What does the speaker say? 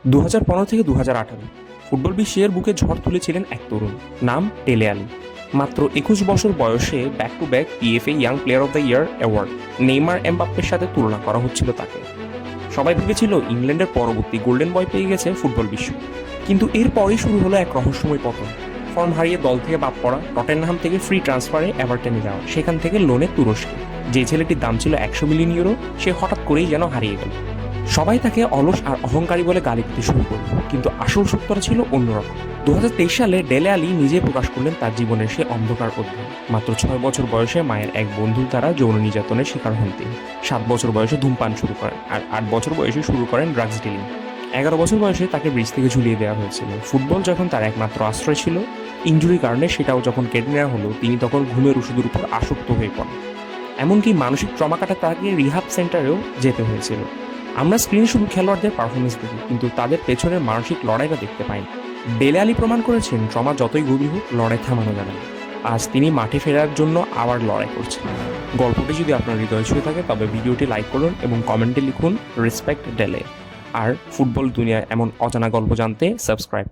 2015 থেকে 2018 ফুটবল বিশ্বের বুকে ঝড় তুলেছিলেন এক তরুণ, নাম ডেলে আলি। মাত্র 21 বছর বয়সে back to back PFA young player of the year award, Neymar এমবাপ্পের সাথে তুলনা করা হচ্ছিল তাকে। সবাই ভেবেছিল ইংল্যান্ডের পরবর্তী গোল্ডেন বয় পেয়ে গেছে ফুটবল বিশ্ব, কিন্তু এরপরেই শুরু হলো এক রহস্যময় পতন। ফর্ম হারিয়ে দল থেকে বাদ পড়া, টটেনহাম থেকে ফ্রি ট্রান্সফারে এভারটনে যাওয়া, সেখান থেকে লোনে তুরস্কে। যে ছেলেটির দাম ছিল 100 মিলিয়ন ইউরো, সে হঠাৎ করেই যেন হারিয়ে গেল। সবাই তাকে অলস আর অহংকারী বলে গালি দিতে শুরু করল, কিন্তু আসল সত্যটা ছিল অন্যরকম। 2023 সালে ডেলে আলি নিজে প্রকাশ করলেন তার জীবনের সে অন্ধকার অধ্যায়। মাত্র 6 বছর বয়সে মায়ের এক বন্ধুর দ্বারা যৌন নির্যাতনের শিকার হন তিনি। 7 বছর বয়সে ধূমপান শুরু করেন, আর 8 বছর বয়সে শুরু করেন ড্রাগস ডিলিং। 11 বছর বয়সে তাকে ব্রিজ থেকে ঝুলিয়ে দেওয়া হয়েছিল। ফুটবল যখন তার একমাত্র আশ্রয় ছিল, ইনজুরির কারণে সেটাও যখন কেটে নেওয়া হলো, তিনি তখন ঘুমের ওষুধের উপর আসক্ত হয়ে পড়েন। এমনকি মানসিক ট্রমা কাটাতে তাকে রিহাব সেন্টারেও যেতে হয়েছিল। আমরা স্ক্রিনে শুধু খেলোয়াড়দের পারফরমেন্স দেখি, কিন্তু তাদের পেছনের মানসিক লড়াইটা দেখতে পাই না। ডেলে আলি প্রমাণ করেছেন ট্রমা যতই গভীর হোক, লড়াই থামানো যাবে না। আজ তিনি মাঠে ফেরার জন্য আবার লড়াই করছেন। গল্পটি যদি আপনার হৃদয় ছুঁয়ে থাকে, তবে ভিডিওটি লাইক করুন এবং কমেন্টে লিখুন রেসপেক্ট ডেলে। আর ফুটবল দুনিয়ার এমন অজানা গল্প জানতে সাবস্ক্রাইব